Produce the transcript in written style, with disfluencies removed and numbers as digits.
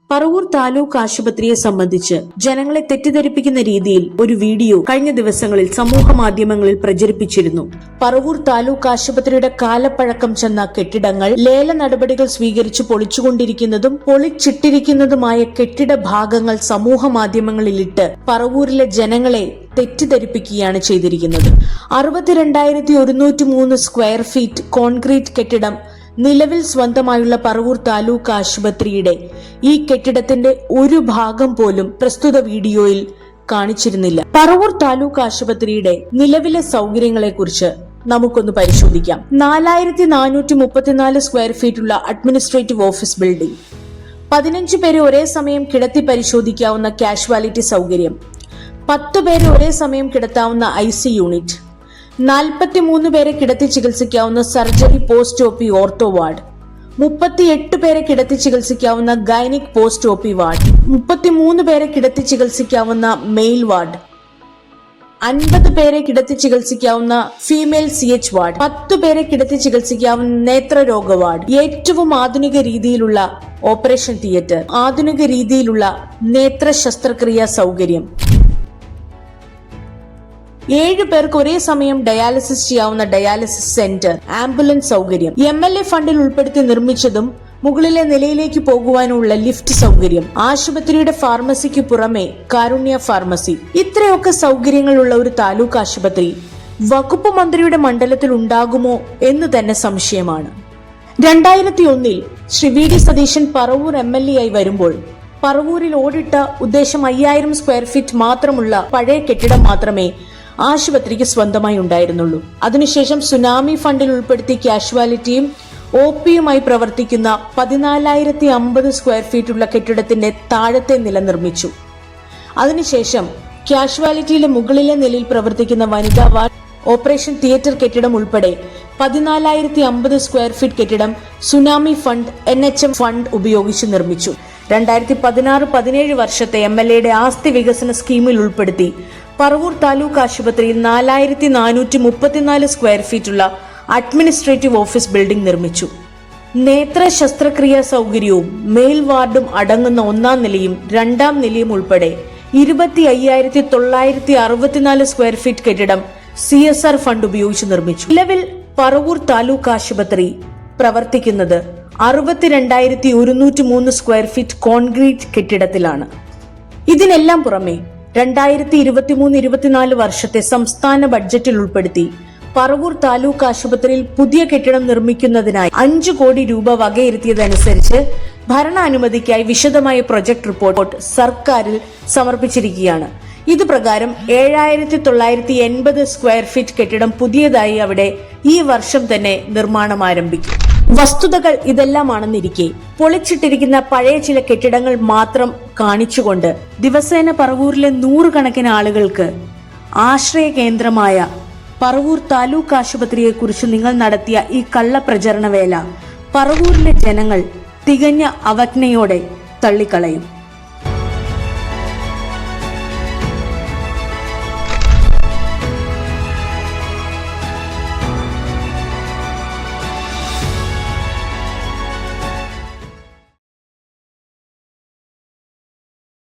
പറവൂർ താലൂക്ക് ആശുപത്രിയെ സംബന്ധിച്ച് ജനങ്ങളെ തെറ്റിദ്ധരിപ്പിക്കുന്ന രീതിയിൽ ഒരു വീഡിയോ കഴിഞ്ഞ ദിവസങ്ങളിൽ സമൂഹ മാധ്യമങ്ങളിൽ പ്രചരിപ്പിച്ചിരുന്നു. പറവൂർ താലൂക്ക് ആശുപത്രിയുടെ കാലപ്പഴക്കം ചെന്ന കെട്ടിടങ്ങൾ ലേല നടപടികൾ സ്വീകരിച്ച് പൊളിച്ചുകൊണ്ടിരിക്കുന്നതും പൊളിച്ചിട്ടിരിക്കുന്നതുമായ കെട്ടിട ഭാഗങ്ങൾ സമൂഹ മാധ്യമങ്ങളിലിട്ട് പറവൂരിലെ ജനങ്ങളെ തെറ്റിദ്ധരിപ്പിക്കുകയാണ് ചെയ്തിരിക്കുന്നത്. 62,103 സ്ക്വയർ ഫീറ്റ് കോൺക്രീറ്റ് കെട്ടിടം നിലവിൽ സ്വന്തമായുള്ള പറവൂർ താലൂക്ക് ആശുപത്രിയുടെ ഈ കെട്ടിടത്തിന്റെ ഒരു ഭാഗം പോലും പ്രസ്തുത വീഡിയോയിൽ കാണിച്ചിരുന്നില്ല. പറവൂർ താലൂക്ക് ആശുപത്രിയുടെ നിലവിലെ സൗകര്യങ്ങളെ കുറിച്ച് നമുക്കൊന്ന് പരിശോധിക്കാം. 4,434 സ്ക്വയർ ഫീറ്റുള്ള അഡ്മിനിസ്ട്രേറ്റീവ് ഓഫീസ് ബിൽഡിംഗ്, 15 പേരെ ഒരേ സമയം കിടത്തി പരിശോധിക്കാവുന്ന കാഷ്വാലിറ്റി സൗകര്യം, 10 പേരെ ഒരേ സമയം കിടത്താവുന്ന IC യൂണിറ്റ്, 43 പേരെ കിടത്തി ചികിത്സിക്കാവുന്ന surgery post OP ortho ward, 38 പേരെ കിടത്തി ചികിത്സിക്കാവുന്ന ഗൈനിക് പോസ്റ്റ് OP വാർഡ്, 33 പേരെ കിടത്തി ചികിത്സിക്കാവുന്ന മെയിൽ വാർഡ്, 50 പേരെ കിടത്തി ചികിത്സിക്കാവുന്ന ഫീമെയിൽ CH വാർഡ്, 10 പേരെ കിടത്തി ചികിത്സിക്കാവുന്ന നേത്രരോഗ വാർഡ്, ഏറ്റവും ആധുനിക രീതിയിലുള്ള ഓപ്പറേഷൻ തിയേറ്റർ, ആധുനിക രീതിയിലുള്ള നേത്ര ശസ്ത്രക്രിയാ സൗകര്യം, 7 പേർക്ക് ഒരേ സമയം ഡയാലിസിസ് ചെയ്യാവുന്ന ഡയാലിസിസ് സെന്റർ, ആംബുലൻസ് സൗകര്യം, MLA ഫണ്ടിൽ ഉൾപ്പെടുത്തി നിർമ്മിച്ചതും മുകളിലെ നിലയിലേക്ക് പോകുവാനുള്ള ലിഫ്റ്റ് സൗകര്യം, ആശുപത്രിയുടെ ഫാർമസിക്ക് പുറമെ കാരുണ്യ ഫാർമസി. ഇത്രയൊക്കെ സൗകര്യങ്ങളുള്ള ഒരു താലൂക്ക് ആശുപത്രി വകുപ്പ് മന്ത്രിയുടെ മണ്ഡലത്തിൽ ഉണ്ടാകുമോ എന്ന് തന്നെ സംശയമാണ്. 2001 ശ്രീ VD സതീശൻ പറവൂർ MLA ആയി വരുമ്പോൾ പറവൂരിൽ ഓടിട്ട ഉദ്ദേശം 5000 സ്ക്വയർ ഫീറ്റ് മാത്രമുള്ള പഴയ കെട്ടിടം മാത്രമേ ആശുപത്രിക്ക് സ്വന്തമായി ഉണ്ടായിരുന്നുള്ളൂ. അതിനുശേഷം സുനാമി ഫണ്ടിൽ ഉൾപ്പെടുത്തി കാഷ്വാലിറ്റിയും OPയുമായി പ്രവർത്തിക്കുന്ന 14,050 സ്ക്വയർ ഫീറ്റുള്ള കെട്ടിടത്തിന്റെ താഴത്തെ നില നിർമ്മിച്ചു. അതിനുശേഷം കാഷ്വാലിറ്റിയിലെ മുകളിലെ നിലയിൽ പ്രവർത്തിക്കുന്ന വനിതാ വാർഡ്, ഓപ്പറേഷൻ തിയേറ്റർ കെട്ടിടം ഉൾപ്പെടെ 14,050 സ്ക്വയർ ഫീറ്റ് കെട്ടിടം സുനാമി ഫണ്ട് NHM ഫണ്ട് ഉപയോഗിച്ച് നിർമ്മിച്ചു. 2016-17 വർഷത്തെ MLAയുടെ ആസ്തി വികസന സ്കീമിൽ ഉൾപ്പെടുത്തി പറവൂർ താലൂക്ക് ആശുപത്രിയിൽ 4,434 സ്ക്വയർ ഫീറ്റുള്ള അഡ്മിനിസ്ട്രേറ്റീവ് ഓഫീസ് ബിൽഡിംഗ് നിർമ്മിച്ചു. നേത്ര ശസ്ത്രക്രിയാ സൗകര്യവും മെയിൽ വാർഡും അടങ്ങുന്ന 1ാം നിലയും 2ാം നിലയും ഉൾപ്പെടെ 25,964 സ്ക്വയർ ഫീറ്റ് കെട്ടിടം CSR ഫണ്ട് ഉപയോഗിച്ച് നിർമ്മിച്ചു. നിലവിൽ പറവൂർ താലൂക്ക് ആശുപത്രി പ്രവർത്തിക്കുന്നത് 62,103 സ്ക്വയർ ഫീറ്റ് കോൺക്രീറ്റ് കെട്ടിടത്തിലാണ്. ഇതിനെല്ലാം പുറമെ 2023-24 വർഷത്തെ സംസ്ഥാന ബഡ്ജറ്റിൽ ഉൾപ്പെടുത്തി പറവൂർ താലൂക്ക് ആശുപത്രിയിൽ പുതിയ കെട്ടിടം നിർമ്മിക്കുന്നതിനായി 5 കോടി രൂപ വകയിരുത്തിയതനുസരിച്ച് ഭരണാനുമതിക്കായി വിശദമായ പ്രൊജക്ട് റിപ്പോർട്ട് സർക്കാരിൽ സമർപ്പിച്ചിരിക്കുകയാണ്. ഇത് പ്രകാരം 7,980 സ്ക്വയർ ഫീറ്റ് കെട്ടിടം പുതിയതായി അവിടെ ഈ വർഷം തന്നെ നിർമ്മാണം ആരംഭിക്കും. വസ്തുതകൾ ഇതെല്ലാമാണെന്നിരിക്കെ പൊളിച്ചിട്ടിരിക്കുന്ന പഴയ ചില കെട്ടിടങ്ങൾ മാത്രം കാണിച്ചുകൊണ്ട് ദിവസേന പറവൂരിലെ 100 കണക്കിന് ആളുകൾക്ക് ആശ്രയ കേന്ദ്രമായ പറവൂർ താലൂക്ക് ആശുപത്രിയെ കുറിച്ച് നിങ്ങൾ നടത്തിയ ഈ കള്ളപ്രചരണ വേല പറവൂരിലെ ജനങ്ങൾ തികഞ്ഞ അവജ്ഞയോടെ തള്ളിക്കളയും.